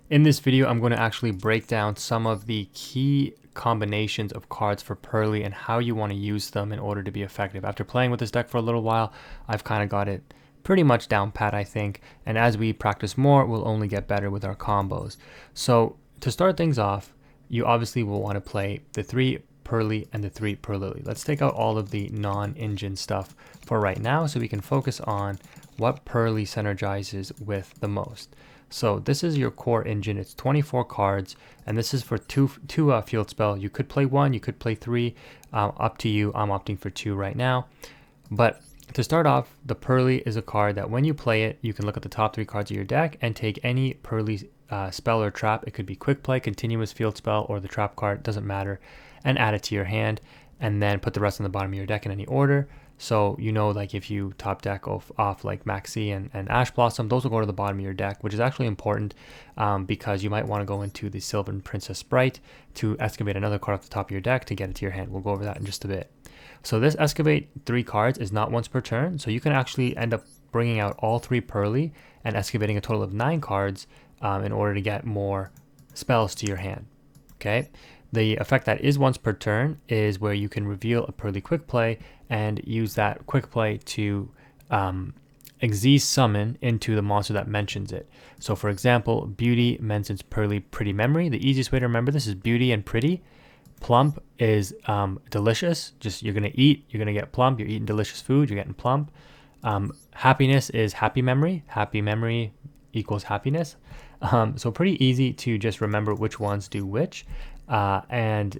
In this video, I'm going to actually break down some of the key combinations of cards for PURRELY and how you want to use them in order to be effective. After playing with this deck for a little while, I've kind of got it pretty much down pat, I think. And as we practice more, we'll only get better with our combos. So to start things off, you obviously will want to play the 3 PURRELY and the 3 PURRELY. Let's take out all of the non-engine stuff for right now so we can focus on what PURRELY synergizes with the most. So this is your core engine. It's 24 cards, and this is for two field spell. You could play 1, you could play 3, up to you. I'm opting for 2 right now. But to start off, the PURRELY is a card that when you play it, you can look at the top 3 cards of your deck and take any PURRELY spell or trap. It could be quick play, continuous field spell, or the trap card, doesn't matter, and add it to your hand, and then put the rest on the bottom of your deck in any order. So you know, like if you top deck off like Maxi and Ash Blossom, those will go to the bottom of your deck, which is actually important because you might want to go into the Sylvan Princess Sprite to excavate another card off the top of your deck to get it to your hand. We'll go over that in just a bit. So this excavate 3 cards is not once per turn, so you can actually end up bringing out all 3 PURRELY and excavating a total of 9 cards in order to get more spells to your hand. Okay. The effect that is once per turn is where you can reveal a PURRELY quick play and use that quick play to Xyz summon into the monster that mentions it. So for example, Beauty mentions PURRELY Pretty Memory. The easiest way to remember this is Beauty and Pretty. Plump is delicious. Just you're going to eat, you're going to get plump. You're eating delicious food, you're getting plump. Happiness is Happy Memory. Happy Memory equals happiness. So pretty easy to just remember which ones do which. And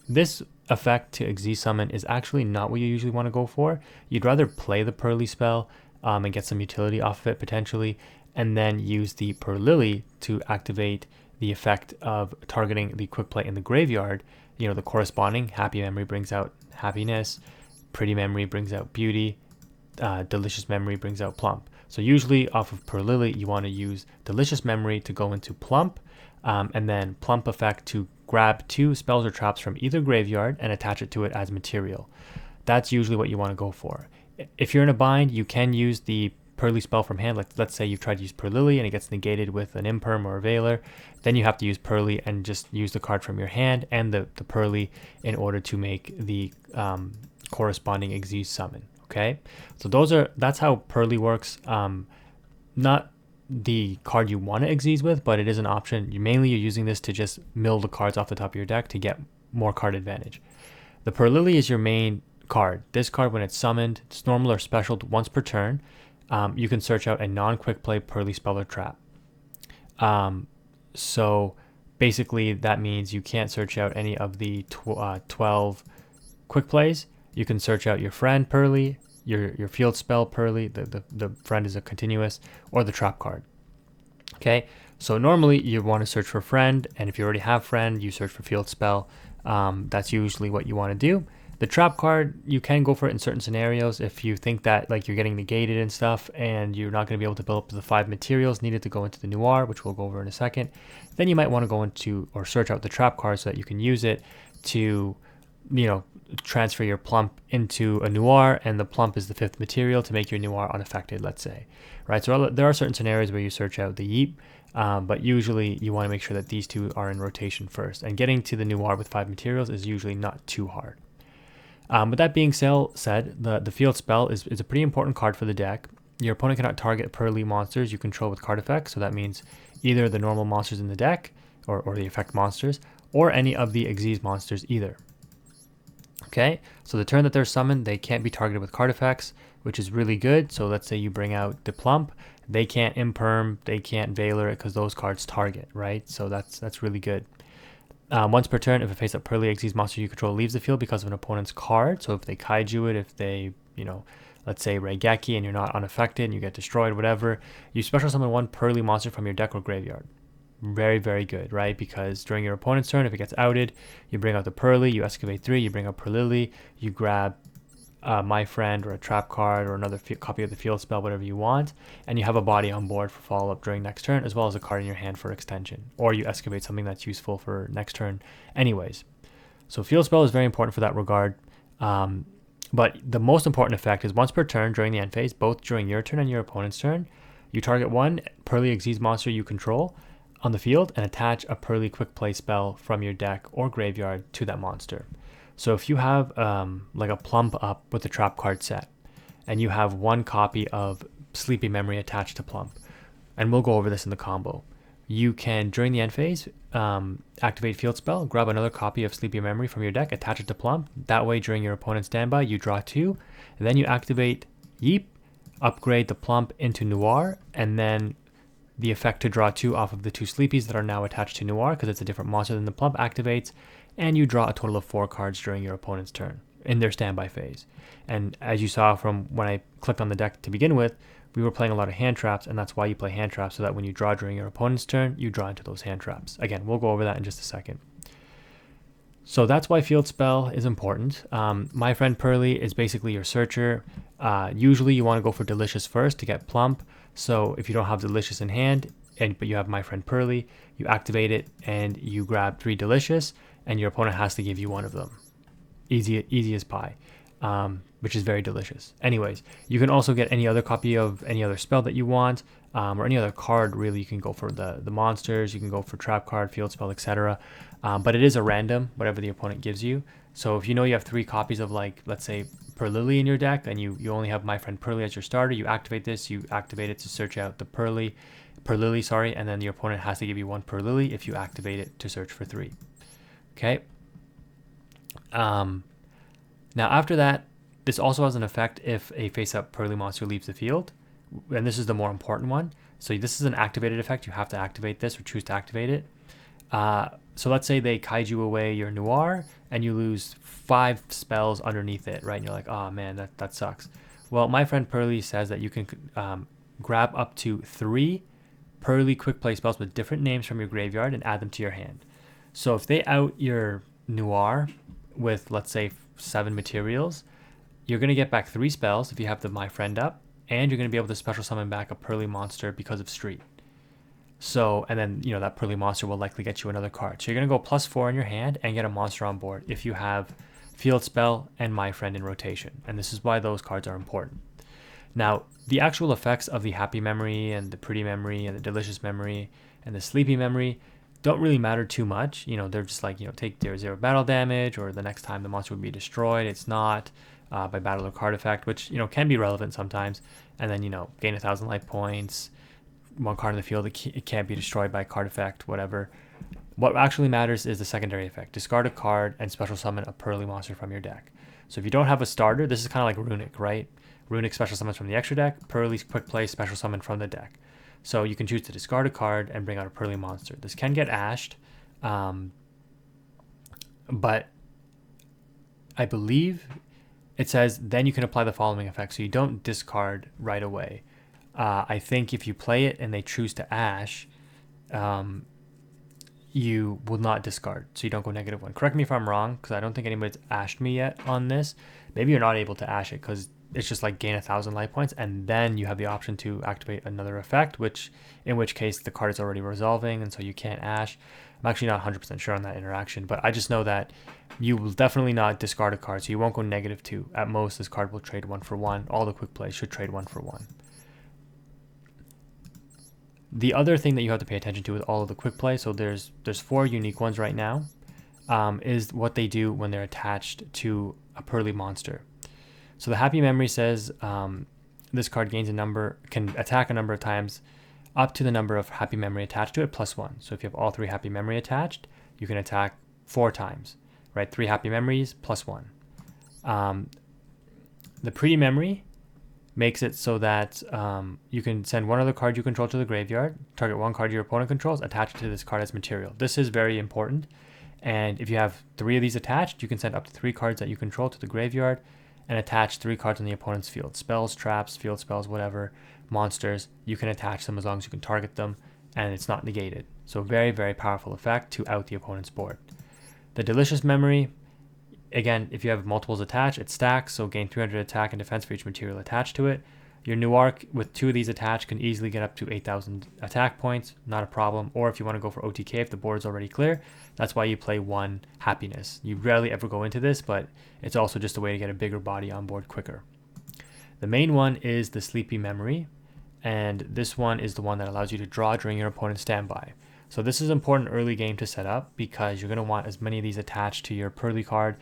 this effect to Xyz summon is actually not what you usually want to go for. You'd rather play the PURRELY spell and get some utility off of it potentially, and then use the PURRELY to activate the effect of targeting the quick play in the graveyard. You know, the corresponding Happy Memory brings out happiness, Pretty Memory brings out beauty, Delicious Memory brings out plump. So usually off of PURRELY, you want to use Delicious Memory to go into plump, and then plump effect to grab 2 spells or traps from either graveyard and attach it to it as material. That's usually what you want to go for. If you're in a bind, you can use the PURRELY spell from hand. Like let's say you've tried to use PURRELY and it gets negated with an Imperm or a Veiler. Then you have to use PURRELY and just use the card from your hand and the PURRELY in order to make the corresponding Xyz summon. Okay, so that's how PURRELY works. Not the card you want to Xyz with, but it is an option. You're using this to just mill the cards off the top of your deck to get more card advantage. The PURRELY is your main card. This card, when it's summoned, it's normal or special once per turn. You can search out a non-quick play PURRELY spell or trap. So basically that means you can't search out any of the 12 quick plays. You can search out your friend PURRELY, your field spell PURRELY, the friend is a continuous, or the trap card. Okay, so normally you want to search for friend, and if you already have friend, you search for field spell. That's usually what you want to do. The trap card, you can go for it in certain scenarios if you think that like you're getting negated and stuff and you're not going to be able to build up the 5 materials needed to go into the Noir, which we'll go over in a second. Then you might want to go into or search out the trap card so that you can use it to, you know, transfer your plump into a Noir, and the plump is the 5th material to make your Noir unaffected, let's say. Right, so there are certain scenarios where you search out the Yeep, but usually you want to make sure that these 2 are in rotation first, and getting to the Noir with 5 materials is usually not too hard. With that being said, the field spell is a pretty important card for the deck. Your opponent cannot target PURRELY monsters you control with card effects, so that means either the normal monsters in the deck, or the effect monsters, or any of the Xyz monsters either. Okay, so the turn that they're summoned, they can't be targeted with card effects, which is really good. So let's say you bring out the plump, they can't Imperm, they can't Veiler it because those cards target, right? So that's really good. Once per turn, if a face-up PURRELY Xyz monster you control leaves the field because of an opponent's card, so if they kaiju it, if they, you know, let's say Raigeki and you're not unaffected and you get destroyed, whatever, you special summon 1 PURRELY monster from your deck or graveyard. Very, very good, right? Because during your opponent's turn, if it gets outed, you bring out the PURRELY, you excavate 3, you bring out PURRELY, you grab My Friend or a trap card or another copy of the field spell, whatever you want, and you have a body on board for follow-up during next turn, as well as a card in your hand for extension, or you excavate something that's useful for next turn anyways. So field spell is very important for that regard, but the most important effect is once per turn during the end phase, both during your turn and your opponent's turn, you target 1 PURRELY Xyz monster you control, on the field and attach a Purrely quick play spell from your deck or graveyard to that monster. So if you have like a Plump up with the trap card set, and you have one copy of Sleepy Memory attached to Plump, and we'll go over this in the combo, you can, during the end phase, activate field spell, grab another copy of Sleepy Memory from your deck, attach it to Plump. That way, during your opponent's standby, you draw 2, and then you activate Yeep, upgrade the Plump into Noir, and then the effect to draw 2 off of the 2 Sleepies that are now attached to Noir, because it's a different monster than the Plump, activates, and you draw a total of 4 cards during your opponent's turn in their standby phase. And as you saw from when I clicked on the deck to begin with, we were playing a lot of hand traps, and that's why you play hand traps, so that when you draw during your opponent's turn, you draw into those hand traps. Again, we'll go over that in just a second. So that's why field spell is important. My Friend Purrely is basically your searcher. Usually you want to go for Delicious first to get Plump. So if you don't have Delicious in hand, but you have My Friend Purrely, you activate it and you grab 3 Delicious, and your opponent has to give you one of them. Easy as pie. Which is very delicious. Anyways, you can also get any other copy of any other spell that you want, or any other card, really. You can go for the monsters, you can go for trap card, field spell, etc. But it is a random, whatever the opponent gives you. So if you know you have 3 copies of, like, let's say, Purrely in your deck, and you only have My Friend Purrely as your starter, you activate this, you activate it to search out the Purrely, and then your opponent has to give you 1 Purrely if you activate it to search for 3. Okay. Now after that, this also has an effect if a face-up Purrely monster leaves the field, and this is the more important one. So this is an activated effect. You have to activate this or choose to activate it. So let's say they kaiju away your Noir, and you lose 5 spells underneath it, right? And you're like, oh man, that sucks. Well, My Friend Purrely says that you can grab up to 3 Purrely quick play spells with different names from your graveyard and add them to your hand. So if they out your Noir with, let's say, 7 materials, you're going to get back 3 spells if you have the My Friend up, and you're going to be able to special summon back a Purrely monster because of Street. So, and then, that Purrely monster will likely get you another card. So you're going to go +4 in your hand and get a monster on board if you have Field Spell and My Friend in rotation. And this is why those cards are important. Now, the actual effects of the Happy Memory and the Pretty Memory and the Delicious Memory and the Sleepy Memory don't really matter too much. They're just like, take 0 battle damage, or the next time the monster would be destroyed, it's not by battle or card effect, which, can be relevant sometimes. And then, gain 1,000 life points, 1 card in the field, it can't be destroyed by card effect, whatever. What actually matters is the secondary effect. Discard a card and special summon a Purrely monster from your deck. So if you don't have a starter, this is kind of like Runic, right? Runic special summons from the extra deck, Purrely's quick play special summon from the deck. So you can choose to discard a card and bring out a Purrely monster. This can get ashed, but I believe it says then you can apply the following effect. So you don't discard right away. I think if you play it and they choose to ash, you will not discard. So you don't go -1. Correct me if I'm wrong, because I don't think anybody's ashed me yet on this. Maybe you're not able to ash it because it's just like gain 1,000 life points, and then you have the option to activate another effect, in which case the card is already resolving, and so you can't ash. I'm actually not 100% sure on that interaction, but I just know that you will definitely not discard a card, so you won't go -2. At most, this card will trade 1 for 1. All the quick plays should trade 1 for 1. The other thing that you have to pay attention to with all of the quick play, so there's 4 unique ones right now, is what they do when they're attached to a Purrely monster. So the Happy Memory says this card can attack a number of times up to the number of Happy Memory attached to it +1. So if you have all 3 Happy Memory attached, you can attack 4 times, right? 3 Happy Memories +1. The Pretty Memory makes it so that you can send 1 other card you control to the graveyard, target 1 card your opponent controls, attach it to this card as material. This is very important, and if you have 3 of these attached, you can send up to 3 cards that you control to the graveyard and attach 3 cards on the opponent's field. Spells, traps, field spells, whatever, monsters, you can attach them as long as you can target them, and it's not negated. So very, very powerful effect to out the opponent's board. The Delicious Memory, again, if you have multiples attached, it stacks, so gain 300 attack and defense for each material attached to it. Your Noir with 2 of these attached can easily get up to 8,000 attack points, not a problem. Or if you want to go for OTK, if the board's already clear, that's why you play 1 Happiness. You rarely ever go into this, but it's also just a way to get a bigger body on board quicker. The main one is the Sleepy Memory, and this one is the one that allows you to draw during your opponent's standby. So this is important early game to set up because you're going to want as many of these attached to your Purrely card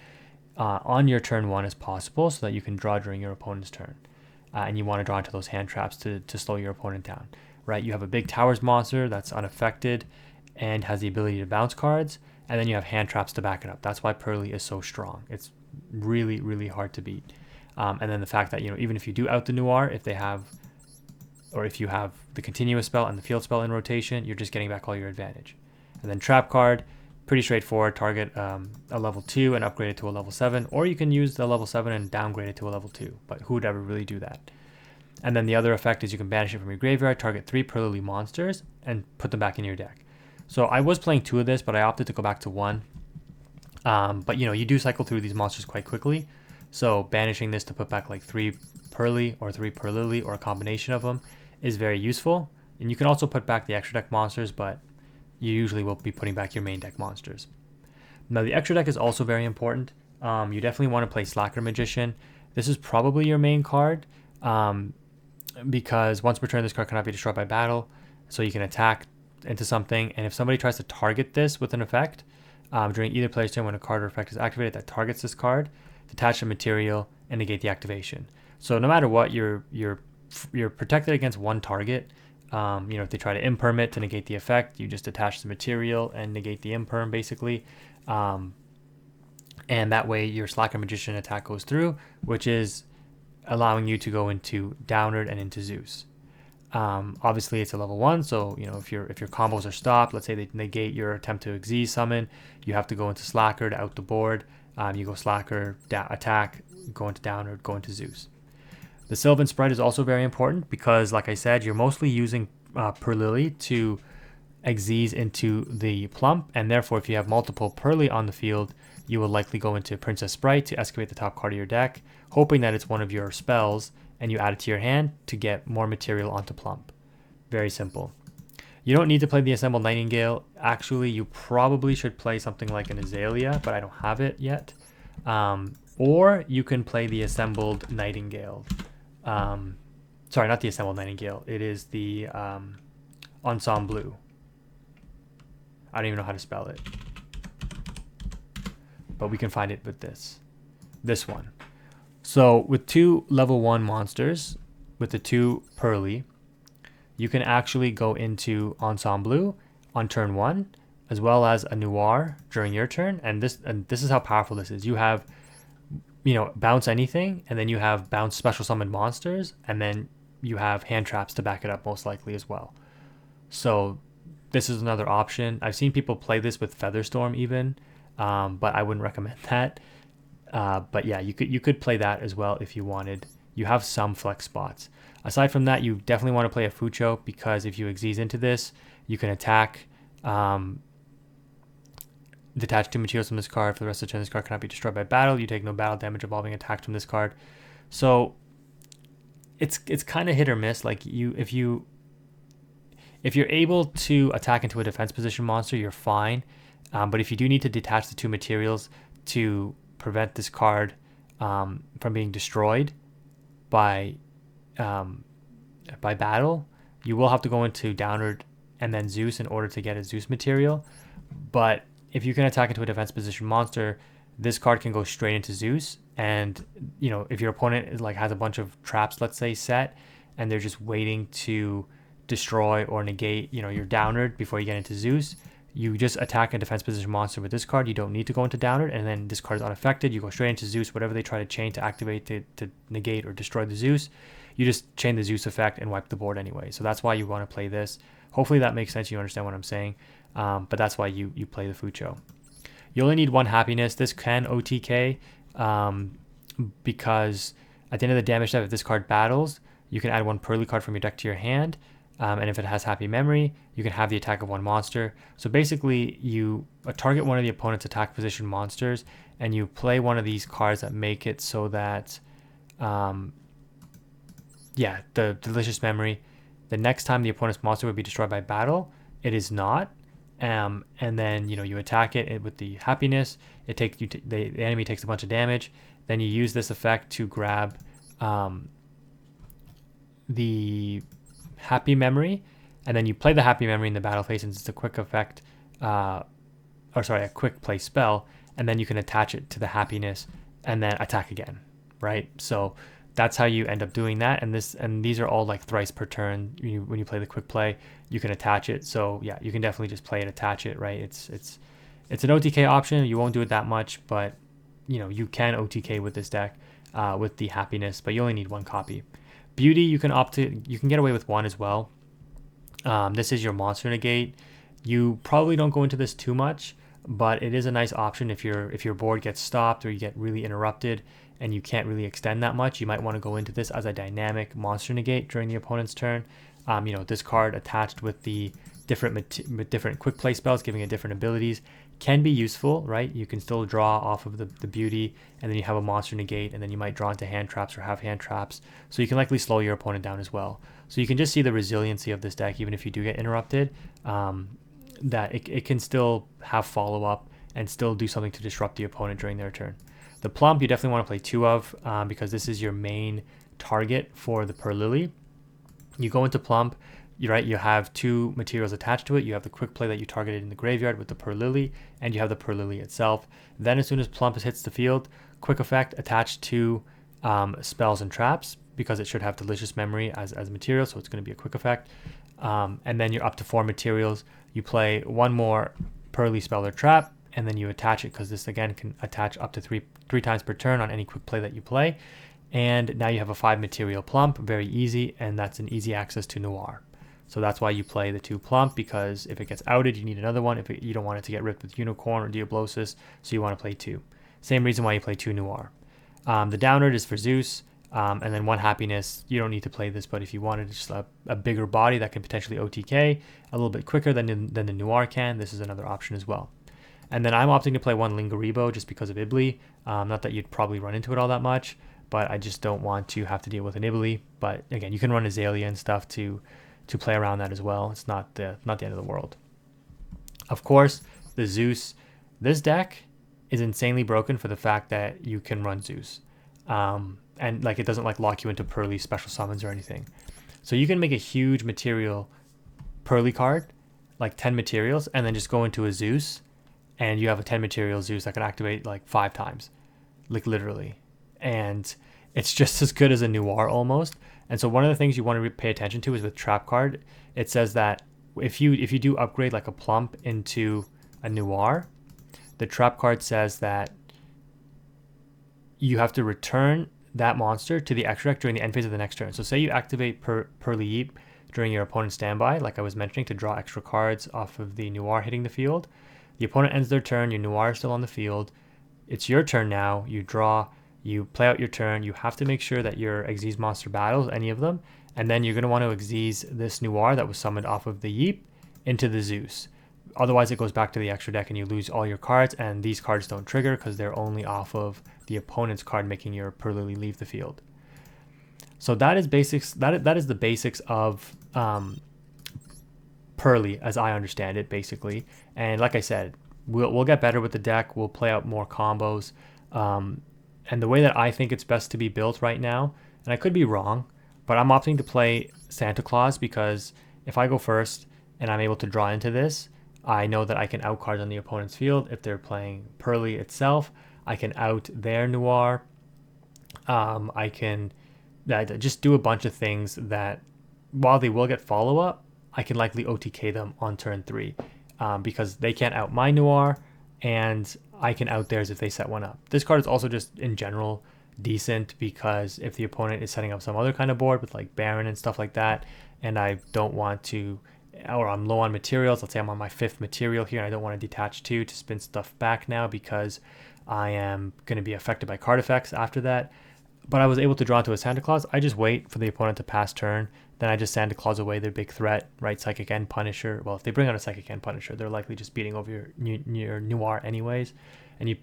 on your turn 1 as possible so that you can draw during your opponent's turn. And you want to draw into those hand traps to slow your opponent down, right? You have a big towers monster that's unaffected and has the ability to bounce cards, and then you have hand traps to back it up. That's why Purrely is so strong. It's really, really hard to beat. And then the fact that, even if you do out the Noir, if you have the continuous spell and the field spell in rotation, you're just getting back all your advantage. And then trap card, pretty straightforward. Target a level 2 and upgrade it to a level 7, or you can use the level 7 and downgrade it to a level 2, but who would ever really do that? And then the other effect is you can banish it from your graveyard, target 3 Purrely monsters, and put them back in your deck. So I was playing 2 of this, but I opted to go back to 1. But you do cycle through these monsters quite quickly. So banishing this to put back like 3 Purrely or 3 PURRELY or a combination of them is very useful. And you can also put back the extra deck monsters, but you usually will be putting back your main deck monsters. Now the extra deck is also very important. You definitely want to play Slacker Magician. This is probably your main card because once per turn this card cannot be destroyed by battle, so you can attack into something, and if somebody tries to target this with an effect during either player's turn when a card or effect is activated that targets this card, detach the material and negate the activation. So no matter what, you're protected against one target. If they try to imperm it to negate the effect, you just attach the material and negate the imperm basically. And that way your Slacker Magician attack goes through, which is allowing you to go into Downward and into Zeus. Obviously it's a level 1, so if your combos are stopped, let's say they negate your attempt to Xyz summon, you have to go into Slacker to out the board. You go Slacker, attack, go into Downward, go into Zeus. The Sylvan Sprite is also very important because, like I said, you're mostly using Purrely to Xyz into the Plump, and therefore if you have multiple Purrely on the field, you will likely go into Princess Sprite to excavate the top card of your deck, hoping that it's one of your spells, and you add it to your hand to get more material onto Plump. Very simple. You don't need to play the Assembled Nightingale. Actually, you probably should play something like an Azalea, but I don't have it yet. Or you can play the Assembled Nightingale. Sorry, not the Assembled Nightingale. It is the Ensemble. I don't even know how to spell it. But we can find it with this one. So with 2 level 1 monsters, with the 2 Purrely, you can actually go into Ensemble on turn 1, as well as a Noir during your turn. And this is how powerful this is. You have, bounce anything, and then you have bounce special summon monsters, and then you have hand traps to back it up most likely as well. So this is another option. I've seen people play this with Featherstorm even, but I wouldn't recommend that. But yeah, you could play that as well if you wanted. You have some flex spots. Aside from that, you definitely want to play a Fucho because if you Xyz into this, you can attack, detach 2 materials from this card. For the rest of the turn, this card cannot be destroyed by battle. You take no battle damage involving attack from this card. So it's kind of hit or miss. Like if you're able to attack into a defense position monster, you're fine. But if you do need to detach the 2 materials to prevent this card from being destroyed by battle, you will have to go into Downward and then Zeus in order to get a Zeus material. But if you can attack into a defense position monster, this card can go straight into Zeus. And if your opponent has a bunch of traps, let's say, set, and they're just waiting to destroy or negate your Downward before you get into Zeus, you just attack a defense position monster with this card. You don't need to go into Downward, and then this card is unaffected. You go straight into Zeus. Whatever they try to chain to activate to negate or destroy the Zeus, you just chain the Zeus effect and wipe the board anyway. So that's why you want to play this. Hopefully that makes sense. You understand what I'm saying. But that's why you play the Fucho. You only need 1 happiness. This can OTK because at the end of the damage step, if this card battles, you can add 1 Purrely card from your deck to your hand. And if it has Happy Memory, you can have the attack of 1 monster. So basically, you target one of the opponent's attack position monsters, and you play one of these cards that make it so that, the Delicious Memory, the next time the opponent's monster would be destroyed by battle, it is not. And then you attack it with the happiness. The enemy takes a bunch of damage. Then you use this effect to grab the Happy Memory, and then you play the Happy Memory in the battle phase, since it's a quick effect, a quick play spell, and then you can attach it to the happiness and then attack again, right? So that's how you end up doing that. And these are all like thrice per turn. When you play the quick play, you can attach it. So yeah, you can definitely just play it, attach it, right? It's an OTK option. You won't do it that much, but you can OTK with this deck with the happiness, but you only need one copy. Beauty, you can get away with one as well. This is your monster negate. You probably don't go into this too much, but it is a nice option if your board gets stopped or you get really interrupted and you can't really extend that much. You might want to go into this as a dynamic monster negate during the opponent's turn. This card attached with the different quick play spells, giving it different abilities, can be useful, right? You can still draw off of the beauty, and then you have a monster negate, and then you might draw into hand traps or have hand traps, so you can likely slow your opponent down as well. So you can just see the resiliency of this deck, even if you do get interrupted, that it can still have follow-up and still do something to disrupt the opponent during their turn. The Plump, you definitely want to play two of, because this is your main target for the PURRELY. You go into Plump, you have two materials attached to it. You have the quick play that you targeted in the graveyard with the PURRELY, and you have the PURRELY itself. Then as soon as Plump hits the field, quick effect attached to spells and traps, because it should have Delicious Memory as material, so it's going to be a quick effect. And then you're up to 4 materials. You play one more PURRELY spell or trap, and then you attach it, because this again can attach up to three times per turn on any quick play that you play. And now you have a 5 material Plump, very easy, and that's an easy access to Noir. So that's why you play the 2 Plump, because if it gets outed, you need another one. You don't want it to get ripped with Unicorn or Diablosis, so you want to play 2. Same reason why you play 2 Noir. The Downward is for Zeus, and then 1 Happiness. You don't need to play this, but if you wanted just a bigger body that can potentially OTK a little bit quicker than the Noir can, this is another option as well. And then I'm opting to play 1 Lingaribo just because of Ibli. Not that you'd probably run into it all that much, but I just don't want to have to deal with an Ibli. But again, you can run Azalea and stuff to play around that as well. It's not the end of the world. Of course, the Zeus. This deck is insanely broken for the fact that you can run Zeus. And like it doesn't like lock you into PURRELY special summons or anything. So you can make a huge material PURRELY card, like 10 materials, and then just go into a Zeus, and you have a 10 material Zeus that can activate like 5 times, like literally. And it's just as good as a Noir almost. And so one of the things you want to pay attention to is with Trap card. It says that if you do upgrade like a Plump into a Noir, the Trap card says that you have to return that monster to the extra deck during the end phase of the next turn. So say you activate PURRELY Yeep during your opponent's standby, like I was mentioning, to draw extra cards off of the Noir hitting the field. The opponent ends their turn, your Noir is still on the field. It's your turn now, you draw, you play out your turn. You have to make sure that your Xyz monster battles any of them, and then you're going to want to Xyz this Noir that was summoned off of the Yeep into the Zeus. Otherwise, it goes back to the extra deck and you lose all your cards, and these cards don't trigger because they're only off of the opponent's card, making your PURRELY leave the field. So that is basics. That is the basics of PURRELY as I understand it, basically. And like I said, we'll get better with the deck. We'll play out more combos. And the way that I think it's best to be built right now, and I could be wrong, but I'm opting to play Santa Claus, because if I go first and I'm able to draw into this, I know that I can out cards on the opponent's field. If they're playing PURRELY itself, I can out their Noir. I can just do a bunch of things that, while they will get follow-up, I can likely OTK them on turn 3, because they can't out my Noir, and I can out theirs if they set one up. This card is also just in general decent, because if the opponent is setting up some other kind of board with like Baron and stuff like that, and I don't want to, or I'm low on materials, let's say I'm on my 5th material here and I don't want to detach 2 to spin stuff back now because I am going to be affected by card effects after that, but I was able to draw into a Santa Claus, I just wait for the opponent to pass turn, then I just Santa Claus away their big threat, right? Psychic End Punisher. Well, if they bring out a Psychic End Punisher, they're likely just beating over your Noir anyways, and you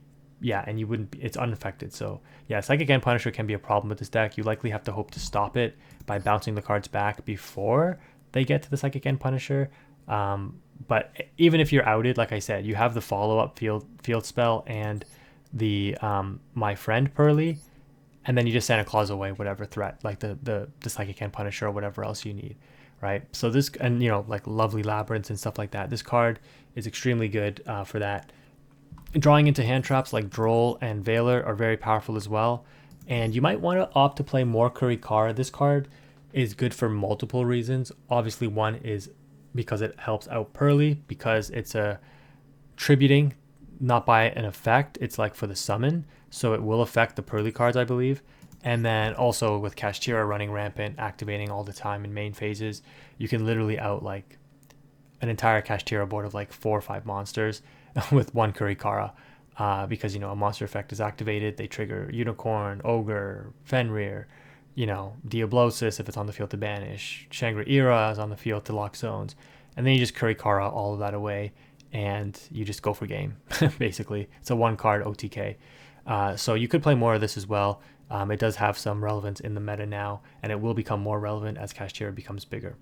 wouldn't. It's unaffected. So yeah, Psychic End Punisher can be a problem with this deck. You likely have to hope to stop it by bouncing the cards back before they get to the Psychic End Punisher. But even if you're outed, like I said, you have the follow-up field spell and the My Friend PURRELY, and then you just Santa Claus away whatever threat, like the Psychic End Punisher or whatever else you need, right? So this, and like lovely labyrinths and stuff like that. This card is extremely good for that. Drawing into hand traps like Droll and Veiler are very powerful as well. And you might want to opt to play more Kurikara. This card is good for multiple reasons. Obviously, one is because it helps out Purrely, because it's a tributing, not by an effect. It's like for the summon, so it will affect the Purrely cards, I believe. And then also with Kashtira running rampant, activating all the time in main phases, you can literally out like an entire Kashtira board of like 4 or 5 monsters with one Kurikara. Because a monster effect is activated, they trigger Unicorn, Ogre, Fenrir, Diablosis if it's on the field to banish, Shangri-Ira is on the field to lock zones, and then you just Kurikara all of that away, and you just go for game. Basically, it's a 1-card OTK. So you could play more of this as well. It does have some relevance in the meta now, and it will become more relevant as Kashtira becomes bigger.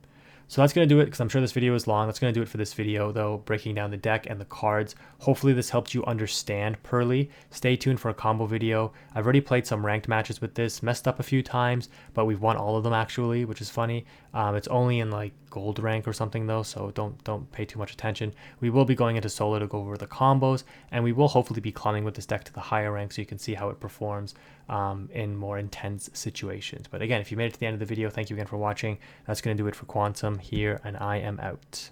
So that's going to do it, because I'm sure this video is long. That's going to do it for this video, though, breaking down the deck and the cards. Hopefully this helped you understand Purrely. Stay tuned for a combo video. I've already played some ranked matches with this, messed up a few times, but we've won all of them actually, which is funny. It's only in like gold rank or something though, so don't pay too much attention. We will be going into solo to go over the combos, and we will hopefully be climbing with this deck to the higher rank so you can see how it performs in more intense situations. But again, if you made it to the end of the video, thank you again for watching. That's going to do it for Quantum here, and I am out.